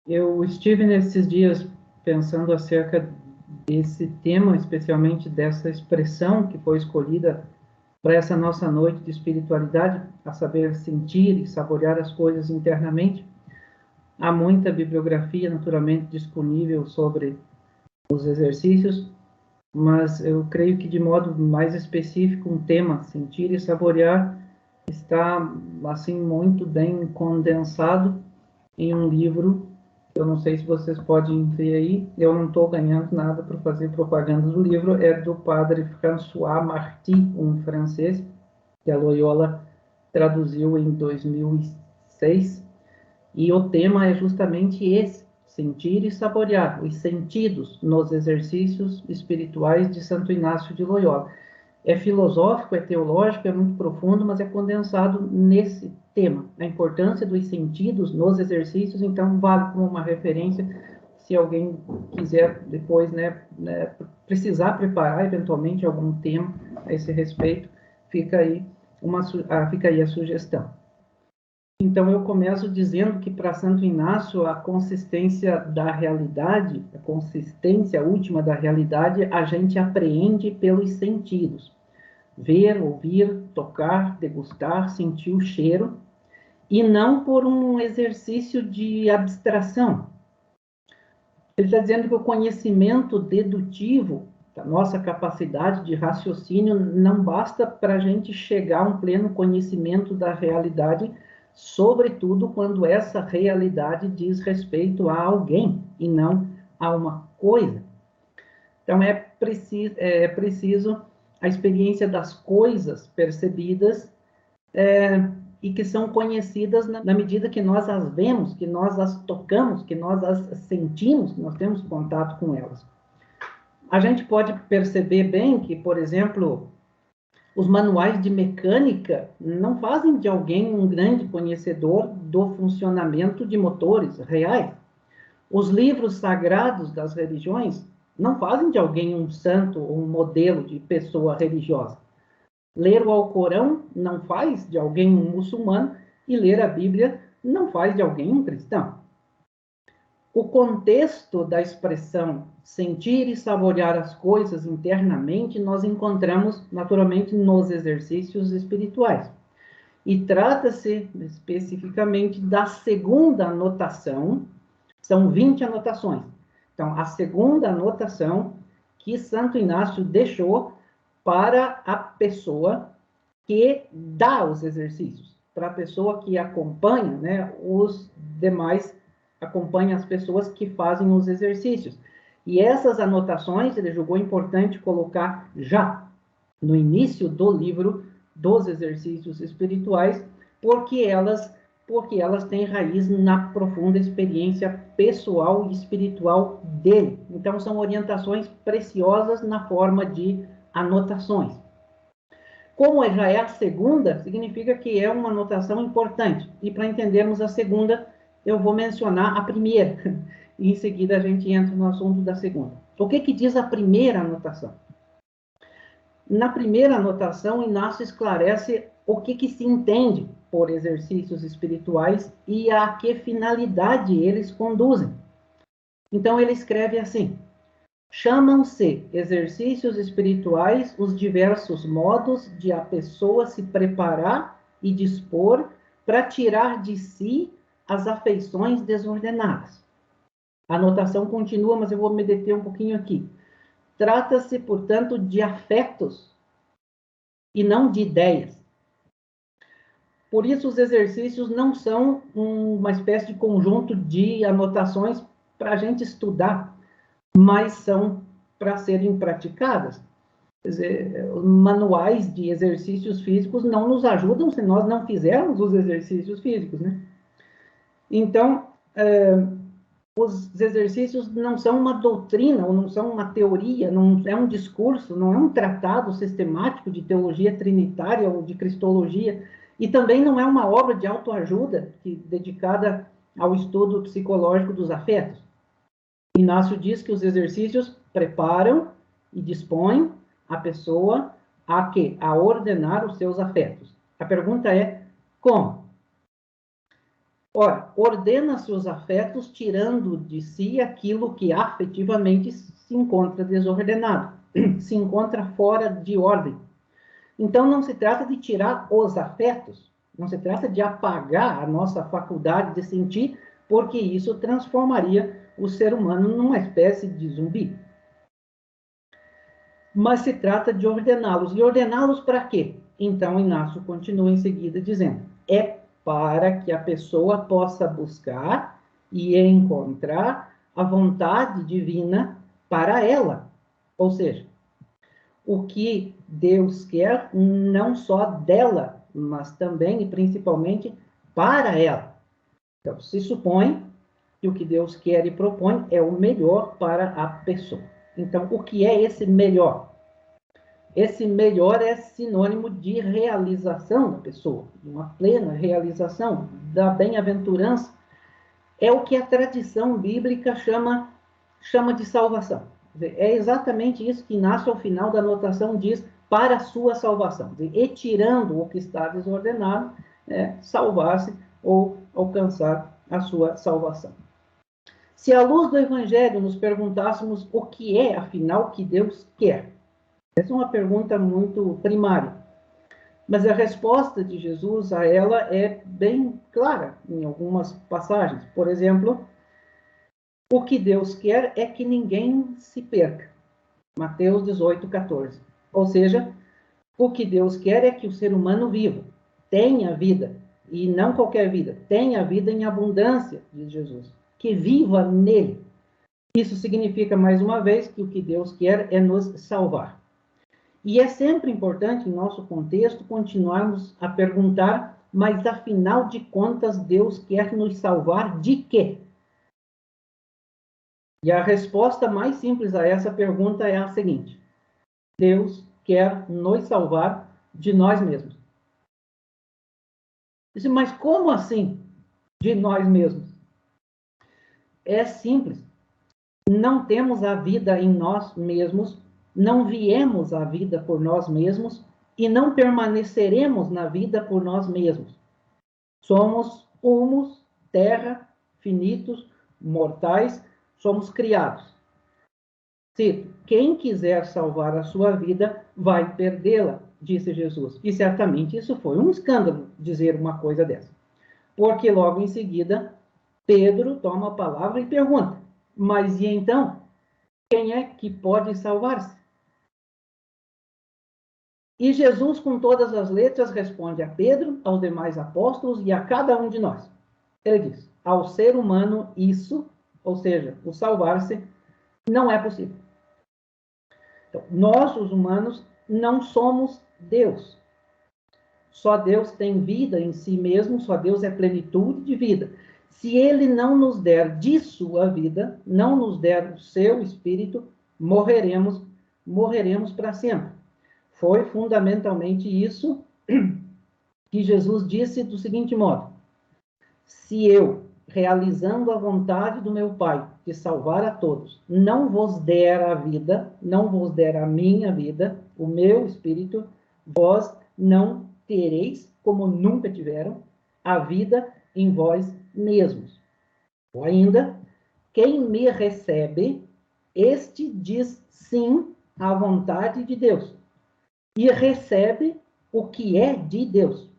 Eu estive nesses dias pensando acerca desse tema, especialmente dessa expressão que foi escolhida para essa nossa noite de espiritualidade, a saber sentir e saborear as coisas internamente. Há muita bibliografia, naturalmente, disponível sobre os exercícios, mas eu creio que de modo mais específico um tema, sentir e saborear, está assim muito bem condensado em um livro. Eu não sei se vocês podem ver aí, eu não estou ganhando nada para fazer propaganda do livro, é do padre François Marty, um francês, que a Loyola traduziu em 2006, e o tema é justamente esse: sentir e saborear os sentidos nos exercícios espirituais de Santo Inácio de Loyola. É filosófico, é teológico, é muito profundo, mas é condensado nesse tema, a importância dos sentidos nos exercícios. Então vale como uma referência se alguém quiser depois, precisar preparar eventualmente algum tema a esse respeito, fica aí a sugestão. Então, eu começo dizendo que para Santo Inácio, a consistência da realidade, a consistência última da realidade, a gente apreende pelos sentidos. Ver, ouvir, tocar, degustar, sentir o cheiro, e não por um exercício de abstração. Ele está dizendo que o conhecimento dedutivo, a nossa capacidade de raciocínio, não basta para a gente chegar a um pleno conhecimento da realidade, sobretudo quando essa realidade diz respeito a alguém e não a uma coisa. Então, é preciso a experiência das coisas percebidas e que são conhecidas na medida que nós as vemos, que nós as tocamos, que nós as sentimos, que nós temos contato com elas. A gente pode perceber bem que, por exemplo, os manuais de mecânica não fazem de alguém um grande conhecedor do funcionamento de motores reais. Os livros sagrados das religiões não fazem de alguém um santo ou um modelo de pessoa religiosa. Ler o Alcorão não faz de alguém um muçulmano, e ler a Bíblia não faz de alguém um cristão. O contexto da expressão sentir e saborear as coisas internamente nós encontramos naturalmente nos exercícios espirituais. E trata-se especificamente da segunda anotação, são 20 anotações. Então, a segunda anotação que Santo Inácio deixou para a pessoa que dá os exercícios, para a pessoa que acompanha, os demais, acompanha as pessoas que fazem os exercícios. E essas anotações ele julgou importante colocar já no início do livro dos exercícios espirituais, porque elas têm raiz na profunda experiência pessoal e espiritual dele. Então, são orientações preciosas na forma de anotações. Como já é a segunda, significa que é uma anotação importante. E para entendermos a segunda, eu vou mencionar a primeira. E em seguida a gente entra no assunto da segunda. O que diz a primeira anotação? Na primeira anotação, Inácio esclarece o que se entende por exercícios espirituais e a que finalidade eles conduzem. Então ele escreve assim: chamam-se exercícios espirituais os diversos modos de a pessoa se preparar e dispor para tirar de si as afeições desordenadas. A anotação continua, mas eu vou me deter um pouquinho aqui. Trata-se, portanto, de afetos e não de ideias. Por isso, os exercícios não são uma espécie de conjunto de anotações para a gente estudar, mas são para serem praticadas. Quer dizer, os manuais de exercícios físicos não nos ajudam se nós não fizermos os exercícios físicos, né? Então, os exercícios não são uma doutrina, ou não são uma teoria, não é um discurso, não é um tratado sistemático de teologia trinitária ou de cristologia, e também não é uma obra de autoajuda dedicada ao estudo psicológico dos afetos. Inácio diz que os exercícios preparam e dispõem a pessoa a quê? A ordenar os seus afetos. A pergunta é, como? Ora, ordena-se os afetos tirando de si aquilo que afetivamente se encontra desordenado, se encontra fora de ordem. Então, não se trata de tirar os afetos, não se trata de apagar a nossa faculdade de sentir, porque isso transformaria o ser humano numa espécie de zumbi. Mas se trata de ordená-los. E ordená-los para quê? Então, Inácio continua em seguida dizendo: é para que a pessoa possa buscar e encontrar a vontade divina para ela. Ou seja, o que Deus quer não só dela, mas também e principalmente para ela. Então, se supõe que o que Deus quer e propõe é o melhor para a pessoa. Então, o que é esse melhor? Esse melhor é sinônimo de realização da pessoa, de uma plena realização da bem-aventurança. É o que a tradição bíblica chama de salvação. É exatamente isso que Inácio, ao final da anotação, diz para a sua salvação. E tirando o que está desordenado, salvar-se ou alcançar a sua salvação. Se à luz do Evangelho nos perguntássemos o que é, afinal, que Deus quer, essa é uma pergunta muito primária, mas a resposta de Jesus a ela é bem clara em algumas passagens. Por exemplo, o que Deus quer é que ninguém se perca. Mateus 18, 14. Ou seja, o que Deus quer é que o ser humano viva, tenha vida, e não qualquer vida, tenha vida em abundância, diz Jesus, que viva nele. Isso significa, mais uma vez, que o que Deus quer é nos salvar. E é sempre importante, em nosso contexto, continuarmos a perguntar, mas afinal de contas, Deus quer nos salvar de quê? E a resposta mais simples a essa pergunta é a seguinte: Deus quer nos salvar de nós mesmos. Mas como assim de nós mesmos? É simples. Não temos a vida em nós mesmos, não viemos à vida por nós mesmos e não permaneceremos na vida por nós mesmos. Somos humus, terra, finitos, mortais, somos criados. Cito: quem quiser salvar a sua vida vai perdê-la, disse Jesus. E certamente isso foi um escândalo dizer uma coisa dessa. Porque logo em seguida, Pedro toma a palavra e pergunta: mas e então? Quem é que pode salvar-se? E Jesus, com todas as letras, responde a Pedro, aos demais apóstolos e a cada um de nós. Ele diz: ao ser humano, isso, ou seja, o salvar-se, não é possível. Então, nós, os humanos, não somos Deus. Só Deus tem vida em si mesmo, só Deus é plenitude de vida. Se Ele não nos der de sua vida, não nos der o seu Espírito, morreremos para sempre. Foi fundamentalmente isso que Jesus disse do seguinte modo: se eu, realizando a vontade do meu Pai, de salvar a todos, não vos der a vida, não vos der a minha vida, o meu Espírito, vós não tereis, como nunca tiveram, a vida em vós mesmos. Ou ainda, quem me recebe, este diz sim à vontade de Deus e recebe o que é de Deus.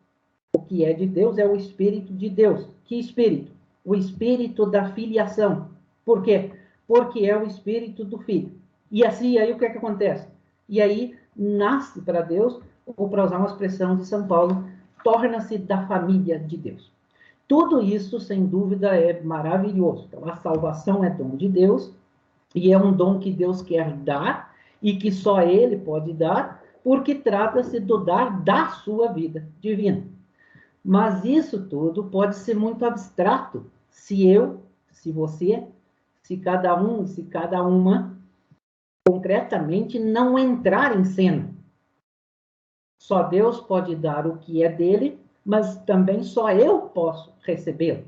O que é de Deus é o Espírito de Deus. Que Espírito? O Espírito da filiação. Por quê? Porque é o Espírito do Filho. E assim, aí o que é que acontece? E aí nasce para Deus, ou para usar uma expressão de São Paulo, torna-se da família de Deus. Tudo isso, sem dúvida, é maravilhoso. Então, a salvação é dom de Deus, e é um dom que Deus quer dar, e que só Ele pode dar, porque trata-se do dar da sua vida divina. Mas isso tudo pode ser muito abstrato se eu, se você, se cada um, se cada uma, concretamente não entrar em cena. Só Deus pode dar o que é dele, mas também só eu posso recebê-lo.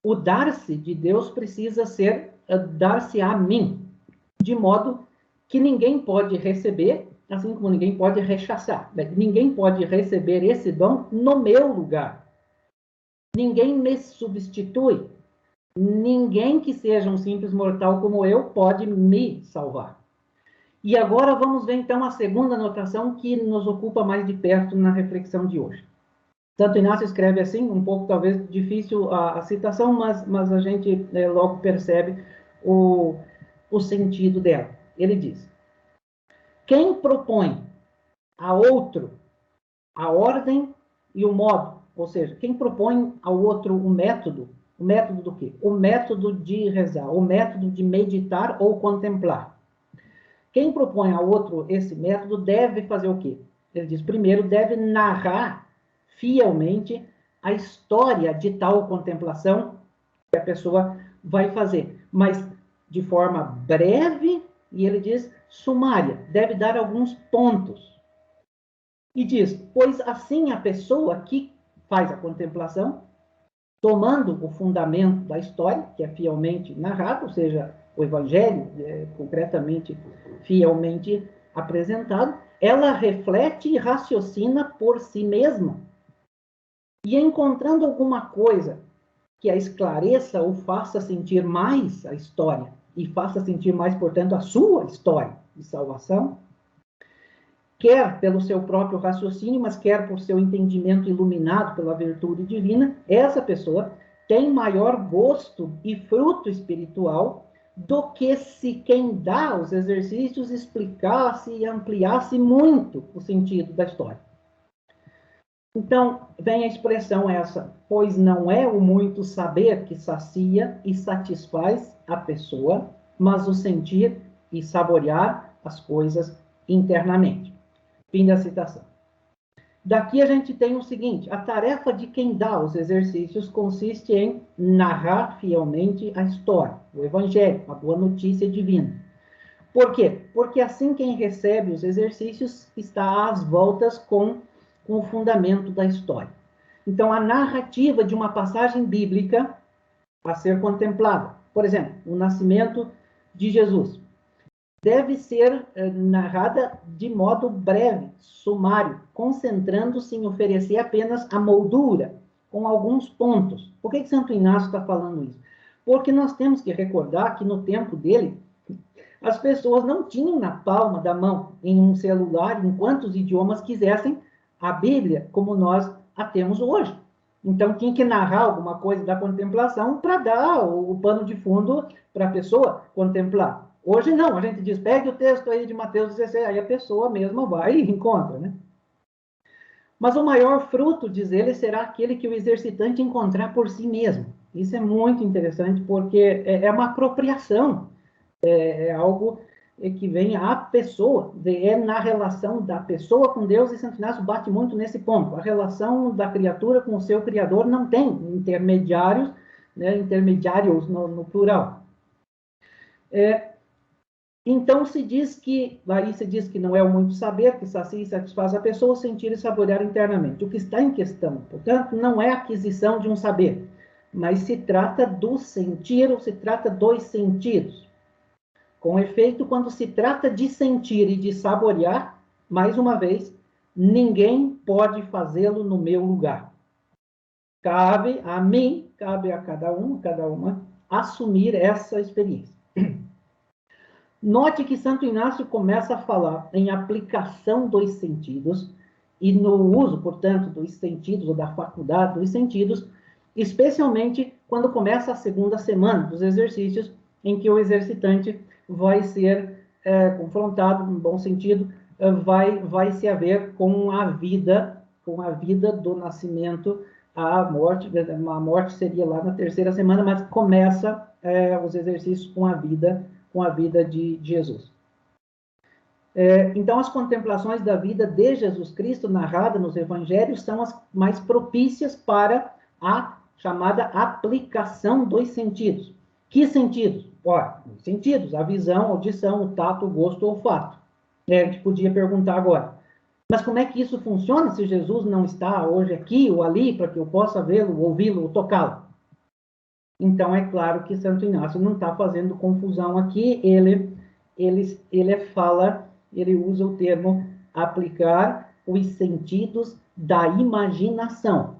O dar-se de Deus precisa ser dar-se a mim, de modo que ninguém pode receber, assim como ninguém pode rechaçar. Ninguém pode receber esse dom no meu lugar. Ninguém me substitui. Ninguém que seja um simples mortal como eu pode me salvar. E agora vamos ver, então, a segunda anotação que nos ocupa mais de perto na reflexão de hoje. Santo Inácio escreve assim, um pouco talvez difícil a citação, mas a gente logo percebe o sentido dela. Ele diz: quem propõe a outro a ordem e o modo, ou seja, quem propõe ao outro o método do quê? O método de rezar, o método de meditar ou contemplar. Quem propõe ao outro esse método deve fazer o quê? Ele diz, primeiro, deve narrar fielmente a história de tal contemplação que a pessoa vai fazer, mas de forma breve, e ele diz sumária, deve dar alguns pontos. E diz, pois assim a pessoa que faz a contemplação, tomando o fundamento da história, que é fielmente narrado, ou seja, o evangelho, concretamente, fielmente apresentado, ela reflete e raciocina por si mesma. E encontrando alguma coisa que a esclareça ou faça sentir mais a história, e faça sentir mais, portanto, a sua história de salvação, quer pelo seu próprio raciocínio, mas quer por seu entendimento iluminado pela virtude divina, essa pessoa tem maior gosto e fruto espiritual do que se quem dá os exercícios explicasse e ampliasse muito o sentido da história. Então, vem a expressão essa, pois não é o muito saber que sacia e satisfaz a pessoa, mas o sentir e saborear as coisas internamente. Fim da citação. Daqui a gente tem o seguinte, a tarefa de quem dá os exercícios consiste em narrar fielmente a história, o evangelho, a boa notícia divina. Por quê? Porque assim quem recebe os exercícios está às voltas com o fundamento da história. Então, a narrativa de uma passagem bíblica a ser contemplada, por exemplo, o nascimento de Jesus, deve ser narrada de modo breve, sumário, concentrando-se em oferecer apenas a moldura, com alguns pontos. Por que Santo Inácio está falando isso? Porque nós temos que recordar que no tempo dele, as pessoas não tinham na palma da mão, em um celular, em quantos idiomas quisessem, a Bíblia como nós a temos hoje. Então, tinha que narrar alguma coisa da contemplação para dar o pano de fundo para a pessoa contemplar. Hoje não, a gente diz, pegue o texto aí de Mateus 16, aí a pessoa mesma vai e encontra, né? Mas o maior fruto, diz ele, será aquele que o exercitante encontrar por si mesmo. Isso é muito interessante, porque é uma apropriação, é algo que vem à pessoa, é na relação da pessoa com Deus, e Santo Inácio bate muito nesse ponto. A relação da criatura com o seu Criador não tem intermediários, né, intermediários no plural. Então se diz que, aí se diz que não é o muito saber que sacia e satisfaz a pessoa, sentir e saborear internamente. O que está em questão, portanto, não é a aquisição de um saber, mas se trata do sentir, ou se trata dos sentidos. Com efeito, quando se trata de sentir e de saborear, mais uma vez, ninguém pode fazê-lo no meu lugar. Cabe a mim, cabe a cada um, cada uma, assumir essa experiência. Note que Santo Inácio começa a falar em aplicação dos sentidos e no uso, portanto, dos sentidos, ou da faculdade dos sentidos, especialmente quando começa a segunda semana dos exercícios, em que o exercitante vai ser confrontado, no bom sentido, vai se haver com a vida do nascimento à morte. A morte seria lá na terceira semana, mas começa os exercícios com a vida de Jesus. Então, as contemplações da vida de Jesus Cristo, narrada nos evangelhos, são as mais propícias para a chamada aplicação dos sentidos. Que sentidos? Ora, os sentidos, a visão, a audição, o tato, o gosto, o olfato. A gente podia perguntar agora, mas como é que isso funciona se Jesus não está hoje aqui ou ali para que eu possa vê-lo, ouvi-lo, tocá-lo? Então, é claro que Santo Inácio não está fazendo confusão aqui, ele usa o termo aplicar os sentidos da imaginação.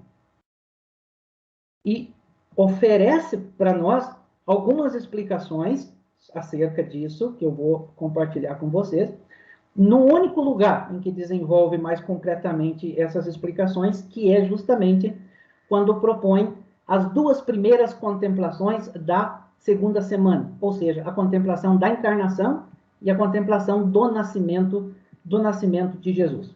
e oferece para nós algumas explicações acerca disso, que eu vou compartilhar com vocês, no único lugar em que desenvolve mais concretamente essas explicações, que é justamente quando propõe as duas primeiras contemplações da segunda semana, ou seja, a contemplação da encarnação e a contemplação do nascimento de Jesus.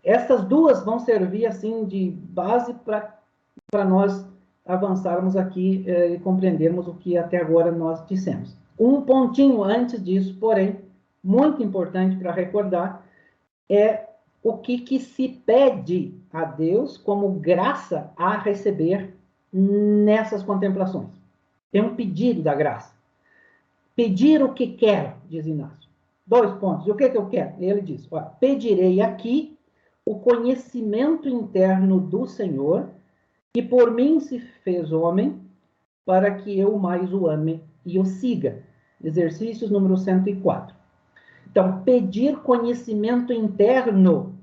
Essas duas vão servir assim de base para nós avançarmos aqui e compreendermos o que até agora nós dissemos. Um pontinho antes disso, porém, muito importante para recordar, é o que se pede a Deus como graça a receber nessas contemplações. É um pedido da graça. Pedir o que quer, diz Inácio. 2 pontos. E o que eu quero? Ele diz, ó, pedirei aqui o conhecimento interno do Senhor, que por mim se fez homem, para que eu mais o ame e o siga. Exercícios número 104. Então, pedir conhecimento interno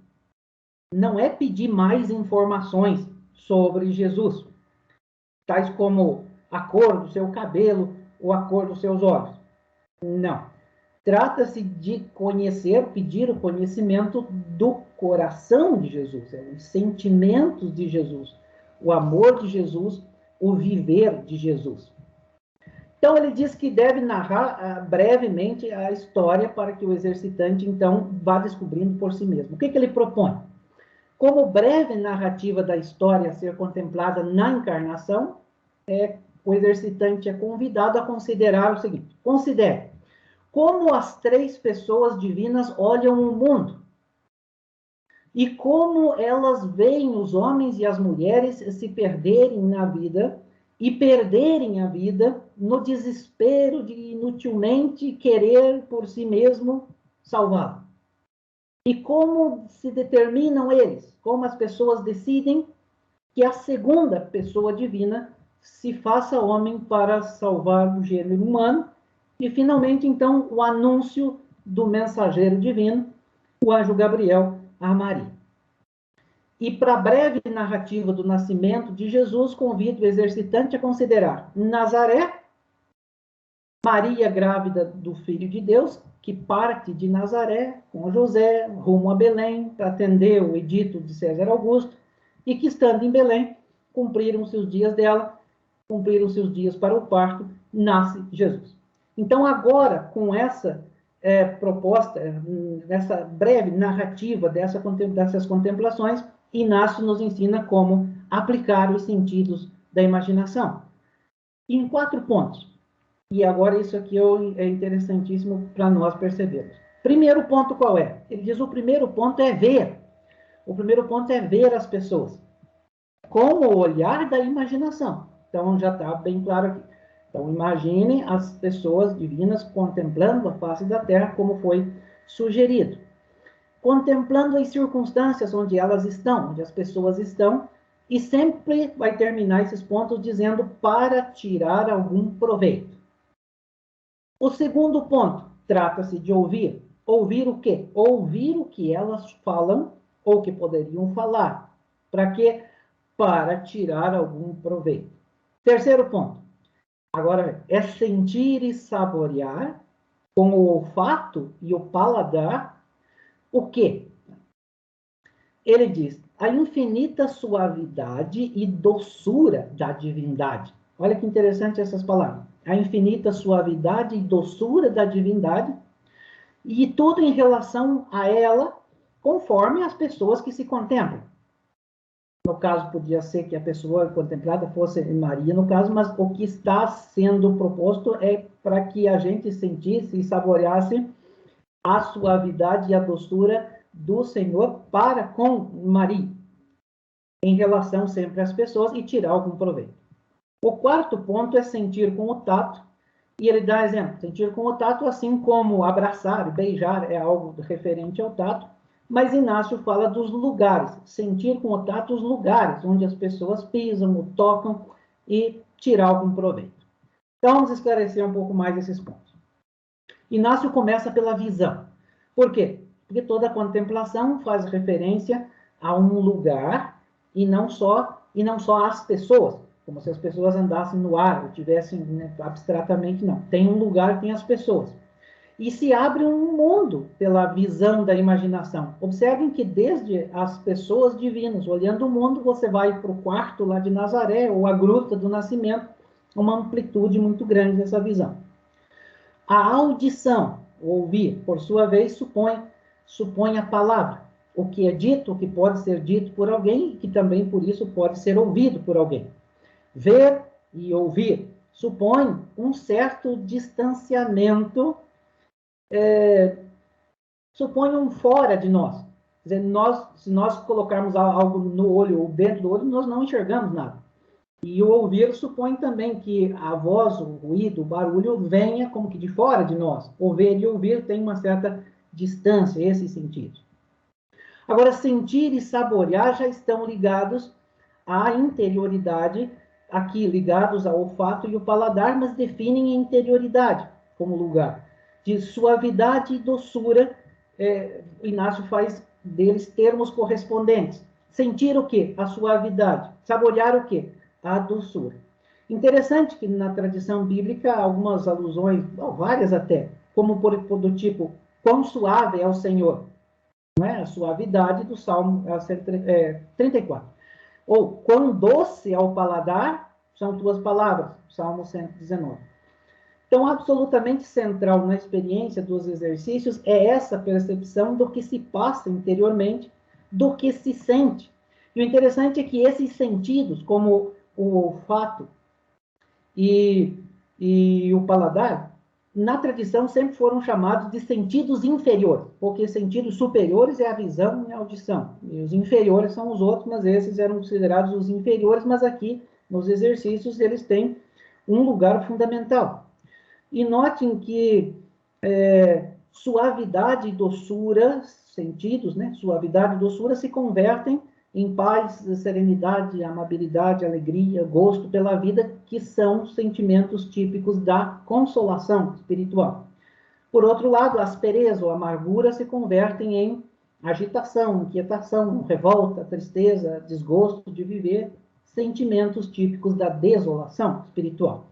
não é pedir mais informações sobre Jesus, tais como a cor do seu cabelo ou a cor dos seus olhos. Não. Trata-se de conhecer, pedir o conhecimento do coração de Jesus, os sentimentos de Jesus, o amor de Jesus, o viver de Jesus. Então, ele diz que deve narrar brevemente a história para que o exercitante, então, vá descobrindo por si mesmo. O que ele propõe? Como breve narrativa da história a ser contemplada na encarnação, o exercitante é convidado a considerar o seguinte: considere como as 3 pessoas divinas olham o mundo e como elas veem os homens e as mulheres se perderem na vida e perderem a vida no desespero de inutilmente querer por si mesmo salvá-lo. E como se determinam eles, como as pessoas decidem que a segunda pessoa divina se faça homem para salvar o gênero humano. E, finalmente, então, o anúncio do mensageiro divino, o anjo Gabriel, a Maria. E para a breve narrativa do nascimento de Jesus, convido o exercitante a considerar Nazaré, Maria grávida do Filho de Deus, que parte de Nazaré com José, rumo a Belém, para atender o edito de César Augusto, e que, estando em Belém, cumpriram seus dias dela, cumpriram seus dias para o parto, nasce Jesus. Então, agora, com essa proposta, nessa breve narrativa dessas contemplações, Inácio nos ensina como aplicar os sentidos da imaginação. Em 4 pontos. E agora isso aqui é interessantíssimo para nós percebermos. Primeiro ponto qual é? Ele diz: o primeiro ponto é ver. O primeiro ponto é ver as pessoas com o olhar da imaginação. Então, já está bem claro aqui. Então, imagine as pessoas divinas contemplando a face da Terra, como foi sugerido. Contemplando as circunstâncias onde elas estão, onde as pessoas estão, e sempre vai terminar esses pontos dizendo para tirar algum proveito. O segundo ponto, trata-se de ouvir. Ouvir o quê? Ouvir o que elas falam ou que poderiam falar. Para quê? Para tirar algum proveito. Terceiro ponto. Agora, é sentir e saborear com o olfato e o paladar o quê? Ele diz, a infinita suavidade e doçura da divindade. Olha que interessante essas palavras. A infinita suavidade e doçura da divindade, e tudo em relação a ela, conforme as pessoas que se contemplam. No caso, podia ser que a pessoa contemplada fosse Maria, no caso, mas o que está sendo proposto é para que a gente sentisse e saboreasse a suavidade e a doçura do Senhor para com Maria, em relação sempre às pessoas, e tirar algum proveito. O quarto ponto é sentir com o tato, e ele dá exemplo, sentir com o tato, assim como abraçar, beijar é algo referente ao tato, mas Inácio fala dos lugares, sentir com o tato os lugares onde as pessoas pisam ou tocam e tirar algum proveito. Então, vamos esclarecer um pouco mais esses pontos. Inácio começa pela visão. Por quê? Porque toda contemplação faz referência a um lugar e não só e não só as pessoas, como se as pessoas andassem no ar, ou tivessem, né, abstratamente, não. Tem um lugar, tem as pessoas. E se abre um mundo pela visão da imaginação. Observem que desde as pessoas divinas, olhando o mundo, você vai para o quarto lá de Nazaré, ou a gruta do nascimento, uma amplitude muito grande dessa visão. A audição, ouvir, por sua vez, supõe a palavra. O que é dito, o que pode ser dito por alguém, que também, por isso, pode ser ouvido por alguém. Ver e ouvir supõe um certo distanciamento, supõe um fora de nós. Quer dizer, se nós colocarmos algo no olho ou dentro do olho, nós não enxergamos nada. E o ouvir supõe também que a voz, o ruído, o barulho venha como que de fora de nós. O ver e ouvir tem uma certa distância, esses sentidos. Agora, sentir e saborear já estão ligados à interioridade, aqui ligados ao olfato e o paladar, mas definem a interioridade como lugar. De suavidade e doçura, Inácio faz deles termos correspondentes. Sentir o quê? A suavidade. Saborear o quê? A doçura. Interessante que na tradição bíblica há algumas alusões, várias até, como do tipo, quão suave é o Senhor, não é? A suavidade do Salmo 34. Ou, quão doce ao paladar, são duas palavras, Salmo 119. Então, absolutamente central na experiência dos exercícios é essa percepção do que se passa interiormente, do que se sente. E o interessante é que esses sentidos, como o olfato e o paladar, na tradição sempre foram chamados de sentidos inferiores, porque sentidos superiores é a visão e a audição, e os inferiores são os outros, mas esses eram considerados os inferiores, mas aqui, nos exercícios, eles têm um lugar fundamental. E notem que suavidade e doçura, sentidos, né? Suavidade e doçura se convertem em paz, serenidade, amabilidade, alegria, gosto pela vida, que são sentimentos típicos da consolação espiritual. Por outro lado, a aspereza ou amargura se convertem em agitação, inquietação, revolta, tristeza, desgosto de viver, sentimentos típicos da desolação espiritual.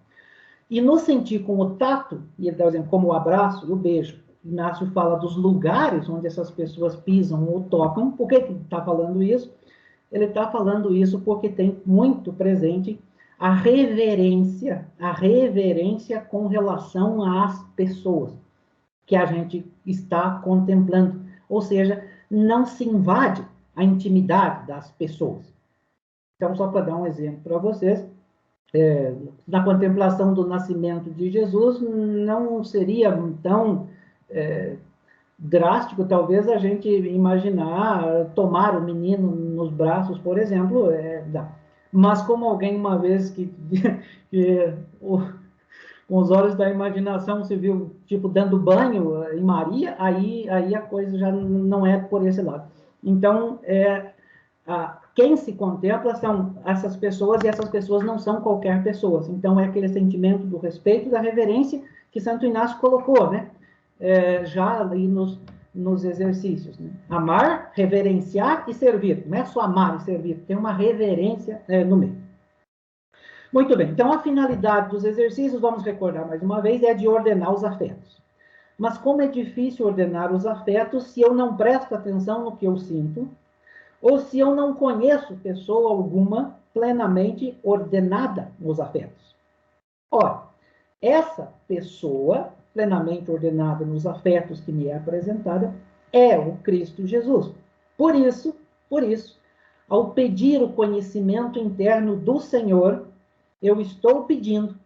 E no sentir com o tato, e ele está dizendo como o abraço e o beijo, Inácio fala dos lugares onde essas pessoas pisam ou tocam. Por que ele está falando isso? Ele está falando isso porque tem muito presente a reverência com relação às pessoas que a gente está contemplando. Ou seja, não se invade a intimidade das pessoas. Então, só para dar um exemplo para vocês, na contemplação do nascimento de Jesus, não seria tão drástico, talvez, a gente imaginar tomar o menino nos braços, por exemplo, dá. Mas como alguém uma vez que com os olhos da imaginação se viu, tipo, dando banho em Maria, aí a coisa já não é por esse lado. Então, quem se contempla são essas pessoas, e essas pessoas não são qualquer pessoas. Então, é aquele sentimento do respeito, da reverência que Santo Inácio colocou, né? Já ali nos exercícios. Né? Amar, reverenciar e servir. Não é só amar e servir, tem uma reverência no meio. Muito bem, então a finalidade dos exercícios, vamos recordar mais uma vez, é de ordenar os afetos. Mas como é difícil ordenar os afetos se eu não presto atenção no que eu sinto, ou se eu não conheço pessoa alguma plenamente ordenada nos afetos. Ora, essa pessoa plenamente ordenada nos afetos que me é apresentada é o Cristo Jesus. Por isso, ao pedir o conhecimento interno do Senhor, eu estou pedindo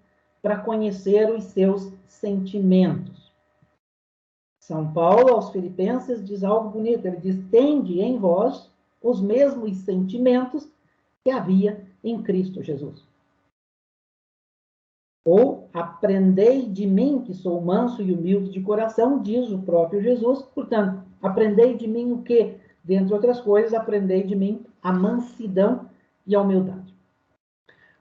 para conhecer os seus sentimentos. São Paulo, aos Filipenses, diz algo bonito. Ele diz, tende em vós os mesmos sentimentos que havia em Cristo Jesus. Ou, aprendei de mim, que sou manso e humilde de coração, diz o próprio Jesus. Portanto, aprendei de mim o quê? Dentre outras coisas, aprendei de mim a mansidão e a humildade.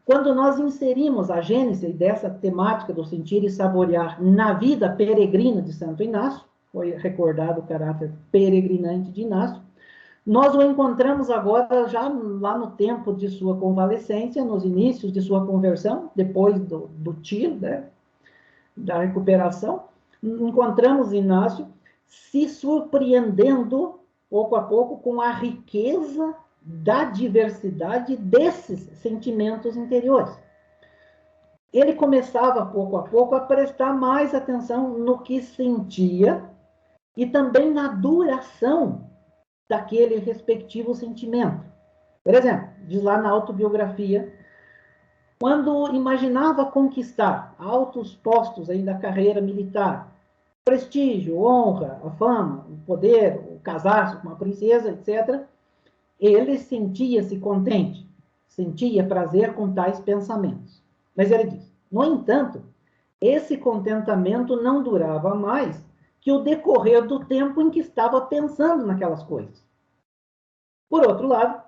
Quando nós inserimos a gênese dessa temática do sentir e saborear na vida peregrina de Santo Inácio, foi recordado o caráter peregrinante de Inácio, Nós o encontramos agora já lá no tempo de sua convalescência, nos inícios de sua conversão, depois do tiro, né, da recuperação. Encontramos Inácio se surpreendendo, pouco a pouco, com a riqueza da diversidade desses sentimentos interiores. Ele começava, pouco a pouco, a prestar mais atenção no que sentia e também na duração daquele respectivo sentimento. Por exemplo, diz lá na autobiografia, quando imaginava conquistar altos postos aí da carreira militar, prestígio, honra, a fama, o poder, o casar-se com uma princesa, etc., ele sentia-se contente, sentia prazer com tais pensamentos. Mas ele diz, no entanto, esse contentamento não durava mais que o decorrer do tempo em que estava pensando naquelas coisas. Por outro lado,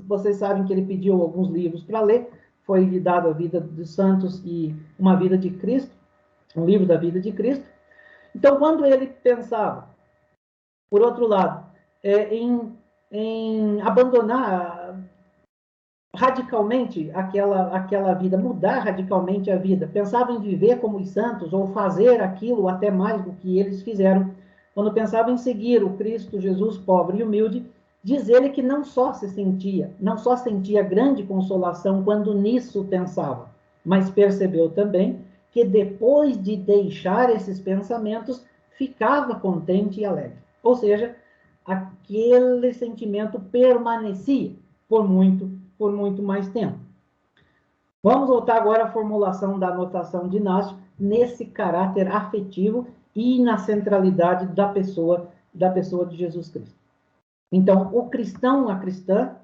vocês sabem que ele pediu alguns livros para ler, foi-lhe dado a vida dos santos e uma vida de Cristo, um livro da vida de Cristo. Então, quando ele pensava, por outro lado, em abandonar radicalmente aquela vida, mudar radicalmente a vida, pensava em viver como os santos ou fazer aquilo até mais do que eles fizeram, quando pensava em seguir o Cristo Jesus pobre e humilde, diz ele que não só sentia grande consolação quando nisso pensava, mas percebeu também que depois de deixar esses pensamentos, ficava contente e alegre. Ou seja, aquele sentimento permanecia por muito mais tempo. Vamos voltar agora à formulação da anotação de Inácio nesse caráter afetivo e na centralidade da pessoa de Jesus Cristo. Então, o cristão, a cristã,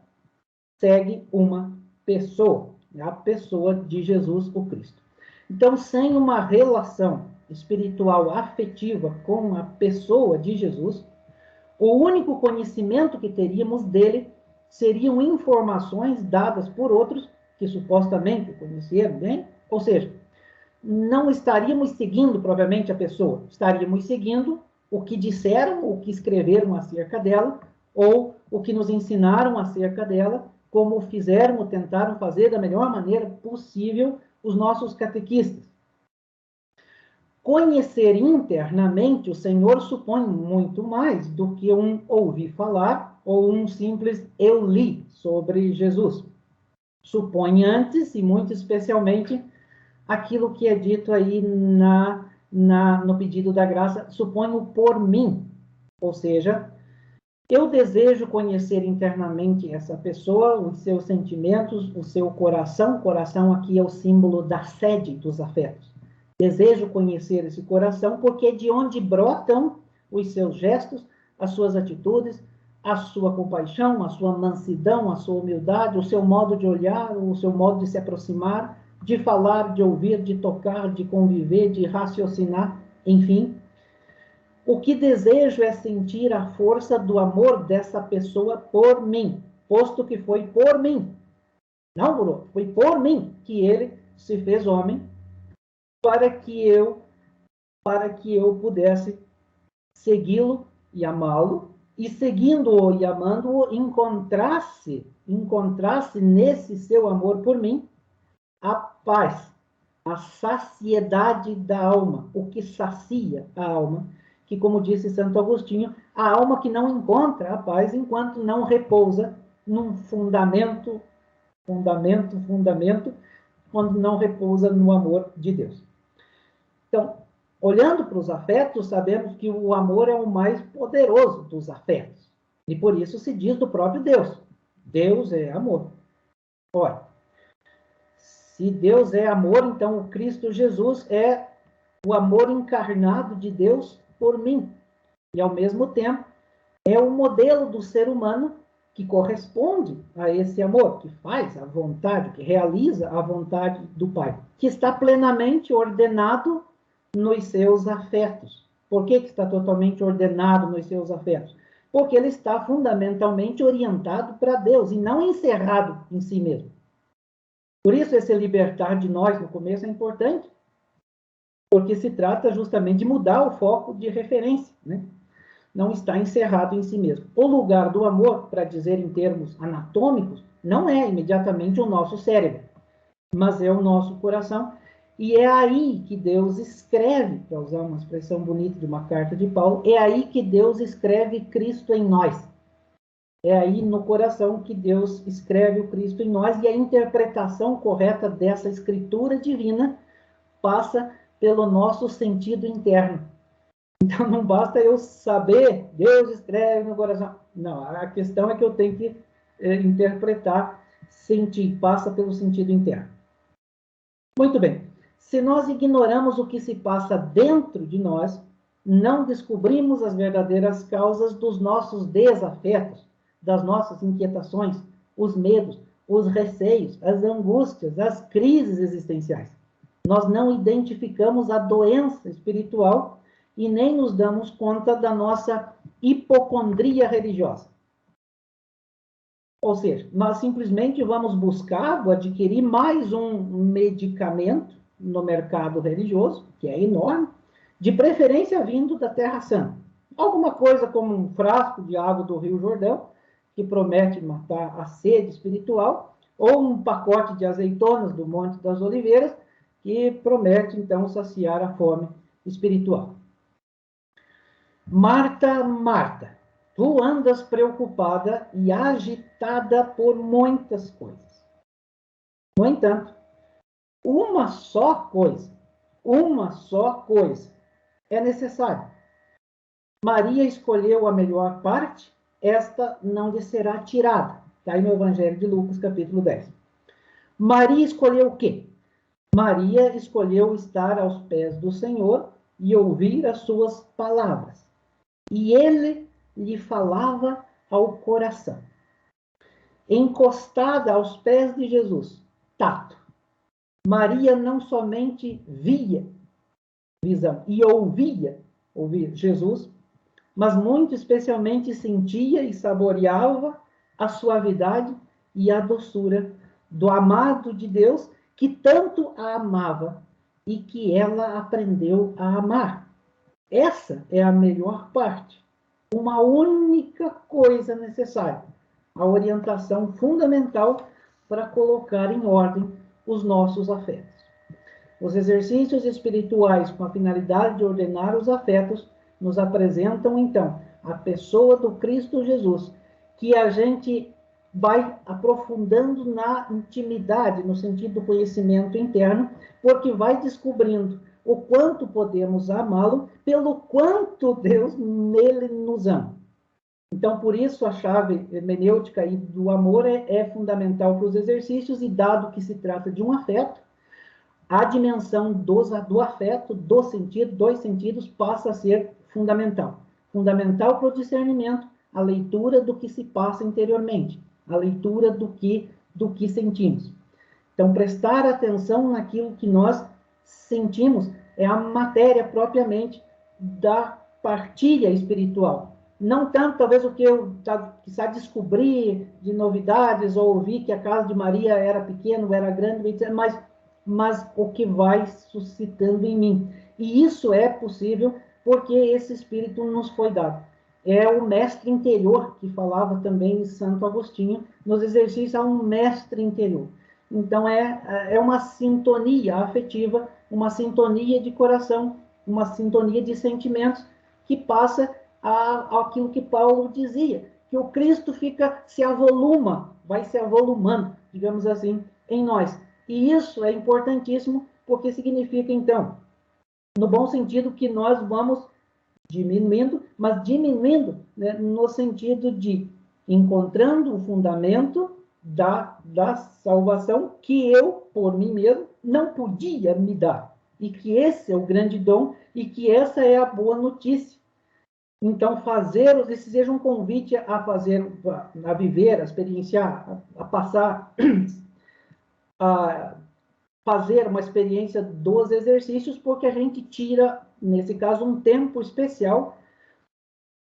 segue uma pessoa, a pessoa de Jesus, o Cristo. Então, sem uma relação espiritual afetiva com a pessoa de Jesus, o único conhecimento que teríamos dele seriam informações dadas por outros que supostamente o conheceram bem, ou seja, não estaríamos seguindo propriamente a pessoa, estaríamos seguindo o que disseram, o que escreveram acerca dela, ou o que nos ensinaram acerca dela, como fizeram ou tentaram fazer da melhor maneira possível os nossos catequistas. Conhecer internamente o Senhor supõe muito mais do que um ouvir falar ou um simples eu li sobre Jesus. Supõe antes, e muito especialmente, aquilo que é dito aí no pedido da graça, suponho por mim. Ou seja, eu desejo conhecer internamente essa pessoa, os seus sentimentos, o seu coração. Coração aqui é o símbolo da sede dos afetos. Desejo conhecer esse coração porque é de onde brotam os seus gestos, as suas atitudes, a sua compaixão, a sua mansidão, a sua humildade, o seu modo de olhar, o seu modo de se aproximar, de falar, de ouvir, de tocar, de conviver, de raciocinar, enfim. O que desejo é sentir a força do amor dessa pessoa por mim, posto que foi por mim. Não por outro, foi por mim que ele se fez homem, para que eu pudesse segui-lo e amá-lo, e seguindo-o e amando-o, encontrasse nesse seu amor por mim a paz, a saciedade da alma, o que sacia a alma, que, como disse Santo Agostinho, a alma que não encontra a paz enquanto não repousa num fundamento, quando não repousa no amor de Deus. Então, olhando para os afetos, sabemos que o amor é o mais poderoso dos afetos. E por isso se diz do próprio Deus. Deus é amor. Ora, se Deus é amor, então o Cristo Jesus é o amor encarnado de Deus por mim. E, ao mesmo tempo, é o modelo do ser humano que corresponde a esse amor, que faz a vontade, que realiza a vontade do Pai, que está plenamente ordenado nos seus afetos. Por que está totalmente ordenado nos seus afetos? Porque ele está fundamentalmente orientado para Deus e não encerrado em si mesmo. Por isso, esse libertar de nós no começo é importante, porque se trata justamente de mudar o foco de referência, né? não está encerrado em si mesmo. O lugar do amor, para dizer em termos anatômicos, não é imediatamente o nosso cérebro, mas é o nosso coração. E é aí que Deus escreve, para usar uma expressão bonita de uma carta de Paulo, é aí que Deus escreve Cristo em nós. É aí no coração que Deus escreve o Cristo em nós, e a interpretação correta dessa escritura divina passa pelo nosso sentido interno. Então não basta eu saber, Deus escreve no coração. Não, a questão é que eu tenho que interpretar, sentir, passa pelo sentido interno. Muito bem. Se nós ignoramos o que se passa dentro de nós, não descobrimos as verdadeiras causas dos nossos desafetos, das nossas inquietações, os medos, os receios, as angústias, as crises existenciais. Nós não identificamos a doença espiritual e nem nos damos conta da nossa hipocondria religiosa. Ou seja, nós simplesmente vamos buscar adquirir mais um medicamento no mercado religioso, que é enorme, de preferência vindo da Terra Santa. Alguma coisa como um frasco de água do Rio Jordão, que promete matar a sede espiritual, ou um pacote de azeitonas do Monte das Oliveiras, que promete, então, saciar a fome espiritual. Marta, Marta, tu andas preocupada e agitada por muitas coisas. No entanto, uma só coisa é necessária. Maria escolheu a melhor parte, esta não lhe será tirada. Está aí no Evangelho de Lucas, capítulo 10. Maria escolheu o quê? Maria escolheu estar aos pés do Senhor e ouvir as suas palavras. E ele lhe falava ao coração. Encostada aos pés de Jesus, tato. Maria não somente via, visão, e ouvir Jesus, mas muito especialmente sentia e saboreava a suavidade e a doçura do amado de Deus, que tanto a amava e que ela aprendeu a amar. Essa é a melhor parte. Uma única coisa necessária, a orientação fundamental para colocar em ordem os nossos afetos. Os exercícios espirituais com a finalidade de ordenar os afetos nos apresentam, então, a pessoa do Cristo Jesus, que a gente vai aprofundando na intimidade, no sentido do conhecimento interno, porque vai descobrindo o quanto podemos amá-lo, pelo quanto Deus nele nos ama. Então, por isso, a chave hermenêutica e do amor é fundamental para os exercícios, e dado que se trata de um afeto, a dimensão do afeto, dos sentidos, passa a ser fundamental. Fundamental para o discernimento, a leitura do que se passa interiormente, a leitura do que sentimos. Então, prestar atenção naquilo que nós sentimos é a matéria propriamente da partilha espiritual. Não tanto, talvez, o que eu precisar descobrir de novidades, ou ouvir que a casa de Maria era pequena, era grande, mas o que vai suscitando em mim. E isso é possível porque esse Espírito nos foi dado. É o mestre interior, que falava também Santo Agostinho, nos exercícios há um mestre interior. Então, é uma sintonia afetiva, uma sintonia de coração, uma sintonia de sentimentos, que passa aquilo que Paulo dizia, que o Cristo vai se avolumando, digamos assim, em nós. E isso é importantíssimo, porque significa, então, no bom sentido, que nós vamos diminuindo, mas diminuindo, né, no sentido de encontrando o fundamento da salvação que eu, por mim mesmo, não podia me dar. E que esse é o grande dom, e que essa é a boa notícia. Então, esse seja um convite a viver, a experienciar, a passar, a fazer uma experiência dos exercícios, porque a gente tira, nesse caso, um tempo especial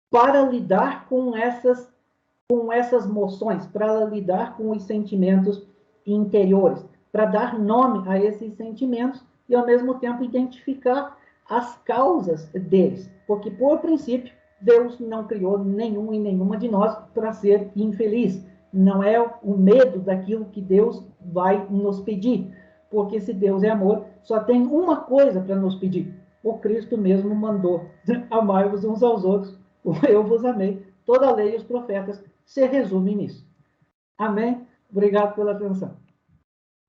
para lidar com essas moções, para lidar com os sentimentos interiores, para dar nome a esses sentimentos e, ao mesmo tempo, identificar as causas deles. Porque, por princípio, Deus não criou nenhum e nenhuma de nós para ser infeliz. Não é o medo daquilo que Deus vai nos pedir, porque se Deus é amor, só tem uma coisa para nos pedir. O Cristo mesmo mandou: amai-vos uns aos outros, eu vos amei. Toda a lei e os profetas se resumem nisso. Amém? Obrigado pela atenção.